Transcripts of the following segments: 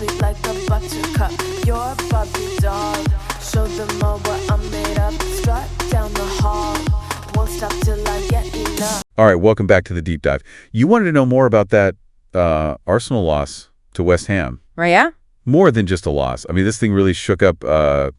sweet like a buttercup. You're a Barbie doll. Show them all what I'm made of. Strut down the hall. Won't stop till I get enough. All right, welcome back to the deep dive. You wanted to know more about that Arsenal loss to West Ham. Right, yeah? More than just a loss. I mean, this thing really shook up the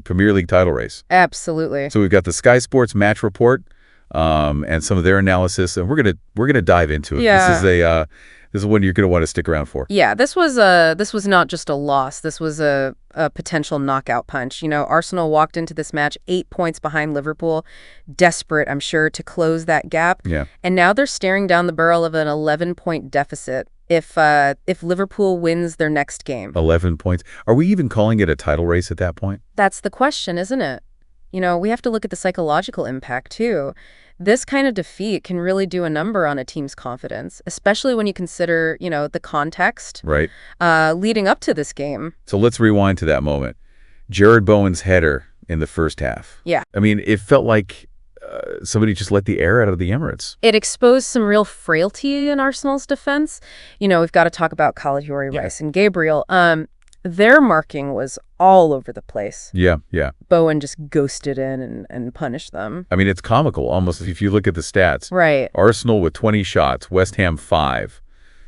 Premier League title race. Absolutely. So we've got the Sky Sports match report and some of their analysis, and we're gonna dive into it. Yeah. This is one you're gonna want to stick around for. Yeah, this was not just a loss. This was a potential knockout punch. You know, Arsenal walked into this match 8 points behind Liverpool, desperate, I'm sure, to close that gap. Yeah. And now they're staring down the barrel of an 11-point deficit if Liverpool wins their next game. 11 points. Are we even calling it a title race at that point? That's the question, isn't it? You know, we have to look at the psychological impact, too. This kind of defeat can really do a number on a team's confidence, especially when you consider, you know, the context Right. leading up to this game. So let's rewind to that moment. Jarrod Bowen's header in the first half. Yeah. I mean, it felt like somebody just let the air out of the Emirates. It exposed some real frailty in Arsenal's defense. You know, we've got to talk about Calafiori, Rice, and Gabriel. Their marking was all over the place. Yeah, yeah. Bowen just ghosted in and punished them. I mean, it's comical almost if you look at the stats. Right. Arsenal with 20 shots, West Ham 5.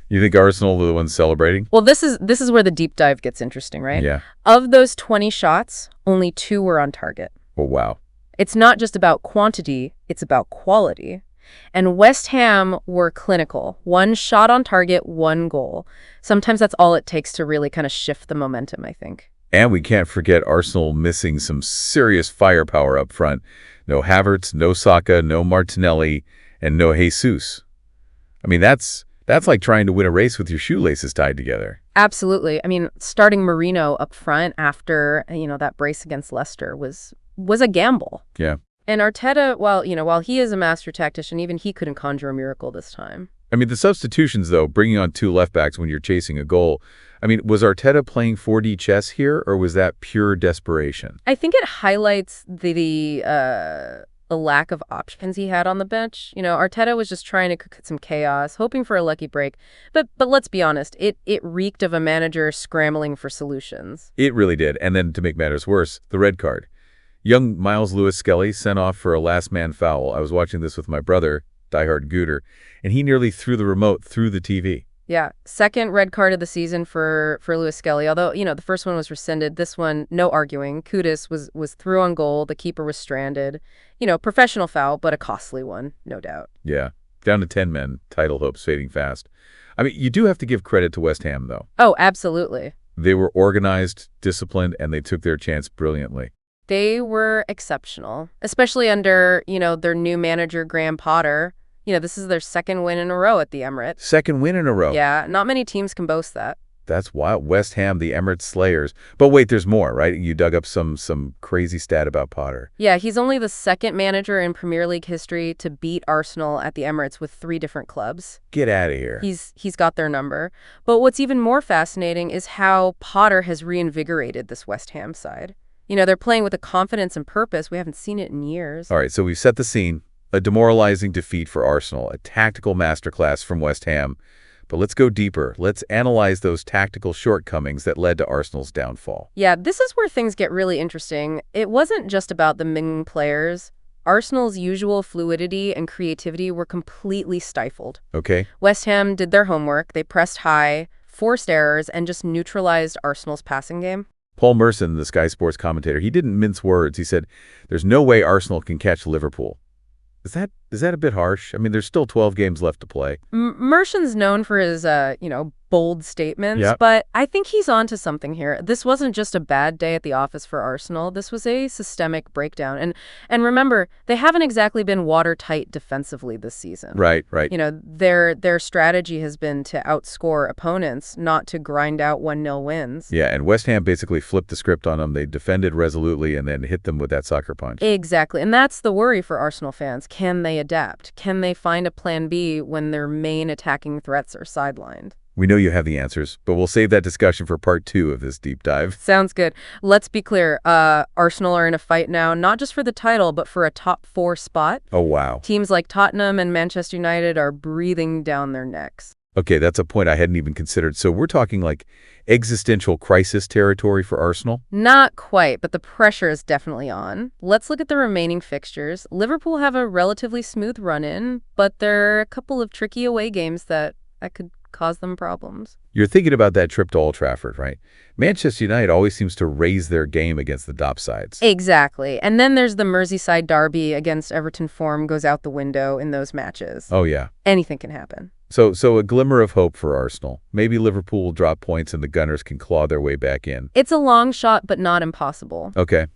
You think Arsenal are the ones celebrating? Well, this is where the deep dive gets interesting, right? Yeah. Of those 20 shots, only 2 were on target. Oh, wow. It's not just about quantity, it's about quality. And West Ham were clinical. 1 shot on target, 1 goal. Sometimes that's all it takes to really kind of shift the momentum, I think. And we can't forget Arsenal missing some serious firepower up front. No Havertz, no Saka, no Martinelli, and no Jesus. I mean, that's like trying to win a race with your shoelaces tied together. Absolutely. I mean, starting Marino up front after, you know, that brace against Leicester was a gamble. Yeah. And Arteta, while he is a master tactician, even he couldn't conjure a miracle this time. I mean, the substitutions, though, bringing on 2 left-backs when you're chasing a goal. I mean, was Arteta playing 4D chess here, or was that pure desperation? I think it highlights the lack of options he had on the bench. You know, Arteta was just trying to cook some chaos, hoping for a lucky break. But let's be honest, it reeked of a manager scrambling for solutions. It really did. And then, to make matters worse, the red card. Young Miles Lewis-Skelly sent off for a last-man foul. I was watching this with my brother, diehard Gooter, and he nearly threw the remote through the TV. Yeah, second red card of the season for Lewis-Skelly. Although, you know, the first one was rescinded. This one, no arguing. Kudus was through on goal. The keeper was stranded. You know, professional foul, but a costly one, no doubt. Yeah, down to 10 men. Title hopes fading fast. I mean, you do have to give credit to West Ham, though. Oh, absolutely. They were organized, disciplined, and they took their chance brilliantly. They were exceptional, especially under, you know, their new manager, Graham Potter. You know, this is their 2nd win in a row at the Emirates. 2nd win in a row. Yeah, not many teams can boast that. That's wild. West Ham, the Emirates Slayers. But wait, there's more, right? You dug up some crazy stat about Potter. Yeah, he's only the 2nd manager in Premier League history to beat Arsenal at the Emirates with 3 different clubs. Get out of here. He's got their number. But what's even more fascinating is how Potter has reinvigorated this West Ham side. You know, they're playing with a confidence and purpose. We haven't seen it in years. All right, so we've set the scene. A demoralizing defeat for Arsenal, a tactical masterclass from West Ham. But let's go deeper. Let's analyze those tactical shortcomings that led to Arsenal's downfall. Yeah, this is where things get really interesting. It wasn't just about the main players. Arsenal's usual fluidity and creativity were completely stifled. Okay. West Ham did their homework. They pressed high, forced errors, and just neutralized Arsenal's passing game. Paul Merson, the Sky Sports commentator, he didn't mince words. He said, there's no way Arsenal can catch Liverpool. Is that a bit harsh? I mean, there's still 12 games left to play. Merson's known for his, bold statements, Yep. but I think he's on to something here. This wasn't just a bad day at the office for Arsenal. This was a systemic breakdown. And remember, they haven't exactly been watertight defensively this season. Right, right. You know, their strategy has been to outscore opponents, not to grind out 1-0 wins. Yeah, and West Ham basically flipped the script on them. They defended resolutely and then hit them with that sucker punch. Exactly. And that's the worry for Arsenal fans. Can they adapt? Can they find a plan B when their main attacking threats are sidelined? We know you have the answers, but we'll save that discussion for part 2 of this deep dive. Sounds good. Let's be clear. Arsenal are in a fight now, not just for the title, but for a top 4 spot. Oh, wow. Teams like Tottenham and Manchester United are breathing down their necks. Okay, that's a point I hadn't even considered. So we're talking like existential crisis territory for Arsenal? Not quite, but the pressure is definitely on. Let's look at the remaining fixtures. Liverpool have a relatively smooth run-in, but there are a couple of tricky away games that could cause them problems. You're thinking about that trip to Old Trafford, right? Manchester United always seems to raise their game against the top sides. Exactly. And then there's the Merseyside derby against Everton. Form goes out the window in those matches. Oh, yeah. Anything can happen. So a glimmer of hope for Arsenal. Maybe Liverpool will drop points and the Gunners can claw their way back in. It's a long shot, but not impossible. Okay.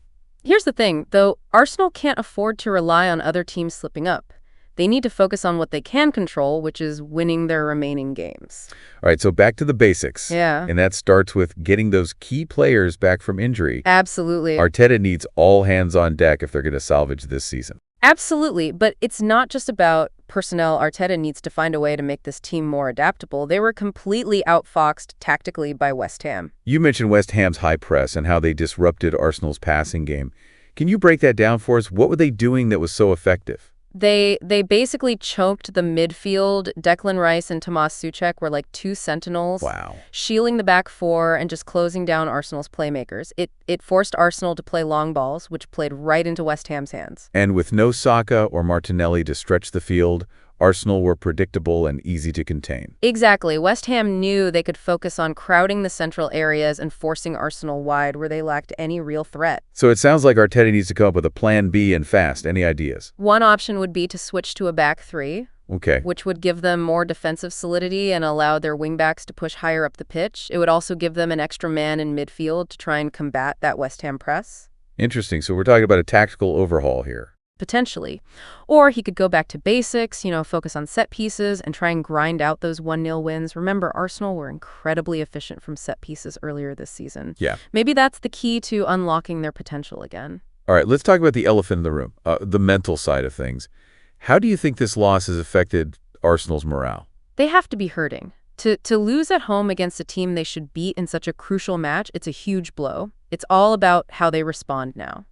Here's the thing, though. Arsenal can't afford to rely on other teams slipping up. They need to focus on what they can control, which is winning their remaining games. All right, so back to the basics. Yeah. And that starts with getting those key players back from injury. Absolutely. Arteta needs all hands on deck if they're going to salvage this season. Absolutely. But it's not just about personnel. Arteta needs to find a way to make this team more adaptable. They were completely outfoxed tactically by West Ham. You mentioned West Ham's high press and how they disrupted Arsenal's passing game. Can you break that down for us? What were they doing that was so effective? They basically choked the midfield. Declan Rice and Tomas Souček were like two sentinels. Wow. Shielding the back four and just closing down Arsenal's playmakers. It forced Arsenal to play long balls, which played right into West Ham's hands. And with no Saka or Martinelli to stretch the field, Arsenal were predictable and easy to contain. Exactly. West Ham knew they could focus on crowding the central areas and forcing Arsenal wide where they lacked any real threat. So it sounds like Arteta needs to come up with a plan B and fast. Any ideas? One option would be to switch to a back three, Okay. which would give them more defensive solidity and allow their wingbacks to push higher up the pitch. It would also give them an extra man in midfield to try and combat that West Ham press. Interesting. So we're talking about a tactical overhaul here. Potentially. Or he could go back to basics, focus on set pieces and try and grind out those 1-0 wins. Remember, Arsenal were incredibly efficient from set pieces earlier this season. Yeah. Maybe that's the key to unlocking their potential again. All right, let's talk about the elephant in the room, the mental side of things. How do you think this loss has affected Arsenal's morale? They have to be hurting. To lose at home against a team they should beat in such a crucial match, it's a huge blow. It's all about how they respond now.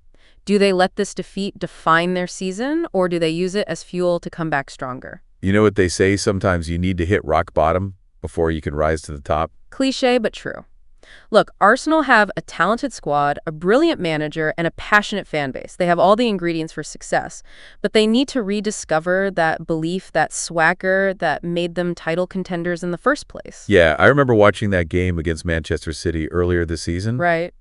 Do they let this defeat define their season, or do they use it as fuel to come back stronger? You know what they say, sometimes you need to hit rock bottom before you can rise to the top? Cliché, but true. Look, Arsenal have a talented squad, a brilliant manager, and a passionate fan base. They have all the ingredients for success, but they need to rediscover that belief, that swagger that made them title contenders in the first place. Yeah, I remember watching that game against Manchester City earlier this season. Right.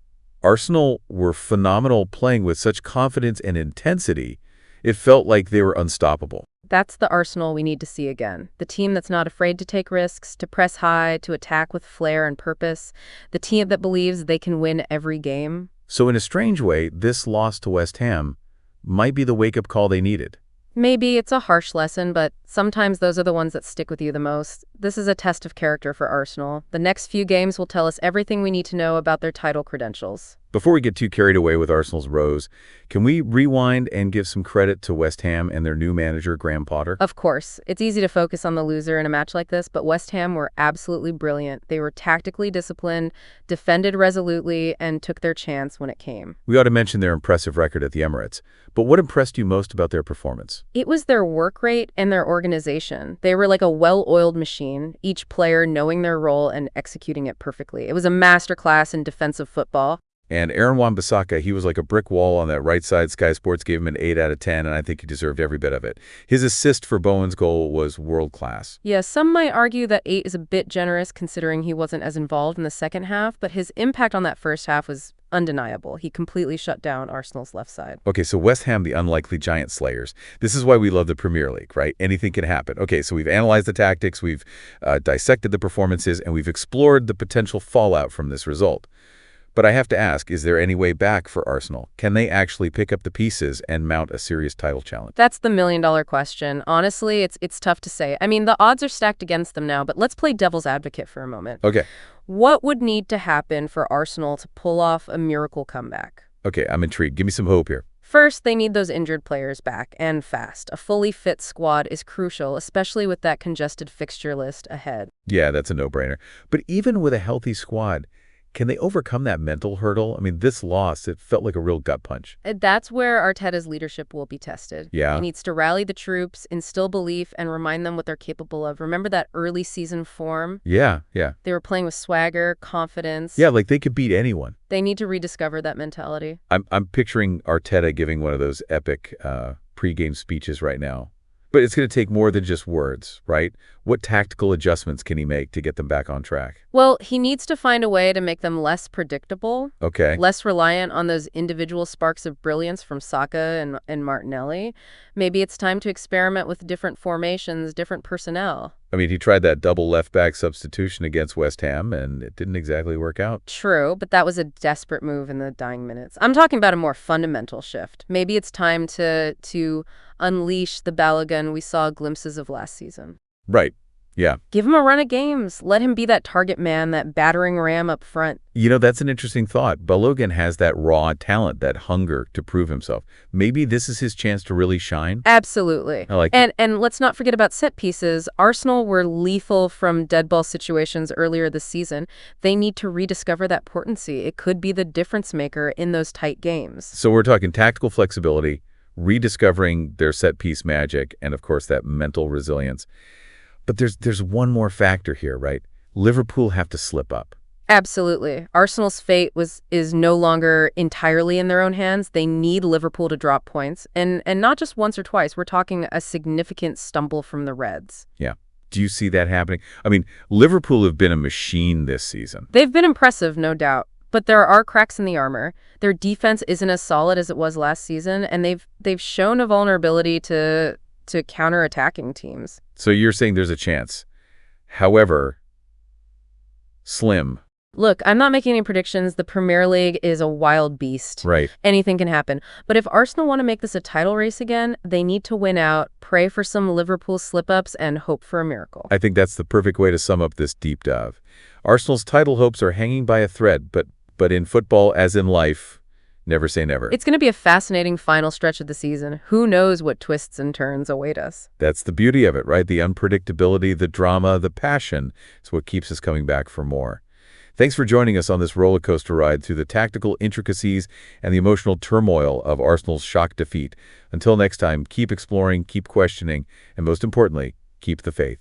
Arsenal were phenomenal, playing with such confidence and intensity. It felt like they were unstoppable. That's the Arsenal we need to see again. The team that's not afraid to take risks, to press high, to attack with flair and purpose. The team that believes they can win every game. So in a strange way, this loss to West Ham might be the wake-up call they needed. Maybe it's a harsh lesson, but sometimes those are the ones that stick with you the most. This is a test of character for Arsenal. The next few games will tell us everything we need to know about their title credentials. Before we get too carried away with Arsenal's woes, can we rewind and give some credit to West Ham and their new manager, Graham Potter? Of course, it's easy to focus on the loser in a match like this, but West Ham were absolutely brilliant. They were tactically disciplined, defended resolutely, and took their chance when it came. We ought to mention their impressive record at the Emirates. But what impressed you most about their performance? It was their work rate and their organization. They were like a well-oiled machine, each player knowing their role and executing it perfectly. It was a masterclass in defensive football. And Aaron Wan-Bissaka, he was like a brick wall on that right side. Sky Sports gave him an 8 out of 10, and I think he deserved every bit of it. His assist for Bowen's goal was world-class. Yeah, some might argue that 8 is a bit generous considering he wasn't as involved in the second half, but his impact on that first half was undeniable. He completely shut down Arsenal's left side. Okay, so West Ham, the unlikely giant slayers. This is why we love the Premier League, right? Anything can happen. Okay, so we've analyzed the tactics, we've dissected the performances, and we've explored the potential fallout from this result. But I have to ask, is there any way back for Arsenal? Can they actually pick up the pieces and mount a serious title challenge? That's the million-dollar question. Honestly, it's tough to say. I mean, the odds are stacked against them now, but let's play devil's advocate for a moment. Okay. What would need to happen for Arsenal to pull off a miracle comeback? Okay, I'm intrigued. Give me some hope here. First, they need those injured players back, and fast. A fully fit squad is crucial, especially with that congested fixture list ahead. Yeah, that's a no-brainer. But even with a healthy squad, Can they overcome that mental hurdle? I mean, this loss, it felt like a real gut punch. That's where Arteta's leadership will be tested. Yeah. He needs to rally the troops, instill belief, and remind them what they're capable of. Remember that early season form? Yeah. They were playing with swagger, confidence. Yeah, like they could beat anyone. They need to rediscover that mentality. I'm picturing Arteta giving one of those epic pregame speeches right now. But it's going to take more than just words, right? What tactical adjustments can he make to get them back on track? Well, he needs to find a way to make them less predictable, Okay. less reliant on those individual sparks of brilliance from Saka and Martinelli. Maybe it's time to experiment with different formations, different personnel. I mean, he tried that double left-back substitution against West Ham, and it didn't exactly work out. True, but that was a desperate move in the dying minutes. I'm talking about a more fundamental shift. Maybe it's time to unleash the Balogun we saw glimpses of last season. Right. Yeah. Give him a run of games. Let him be that target man, that battering ram up front. You know, that's an interesting thought. Balogun has that raw talent, that hunger to prove himself. Maybe this is his chance to really shine. Absolutely. I like and let's not forget about set pieces. Arsenal were lethal from dead ball situations earlier this season. They need to rediscover that potency. It could be the difference maker in those tight games. So we're talking tactical flexibility, rediscovering their set-piece magic, and, of course, that mental resilience. But there's one more factor here, right? Liverpool have to slip up. Absolutely. Arsenal's fate is no longer entirely in their own hands. They need Liverpool to drop points, and not just once or twice. We're talking a significant stumble from the Reds. Yeah. Do you see that happening? I mean, Liverpool have been a machine this season. They've been impressive, no doubt. But there are cracks in the armor. Their defense isn't as solid as it was last season, and they've shown a vulnerability to counter-attacking teams. So you're saying there's a chance. However, slim. Look, I'm not making any predictions. The Premier League is a wild beast. Right. Anything can happen. But if Arsenal want to make this a title race again, they need to win out, pray for some Liverpool slip-ups, and hope for a miracle. I think that's the perfect way to sum up this deep dive. Arsenal's title hopes are hanging by a thread, but in football, as in life, never say never. It's going to be a fascinating final stretch of the season. Who knows what twists and turns await us? That's the beauty of it, right? The unpredictability, the drama, the passion is what keeps us coming back for more. Thanks for joining us on this roller coaster ride through the tactical intricacies and the emotional turmoil of Arsenal's shock defeat. Until next time, keep exploring, keep questioning, and most importantly, keep the faith.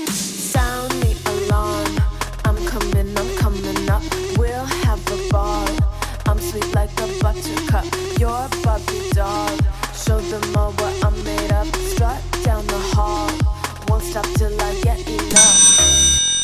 Sound the alarm. I'm coming up. We'll have a ball. I'm sweet like a buttercup. You're a Barbie doll. Show them all what I'm made of. Strut down the hall. Won't stop till I get enough.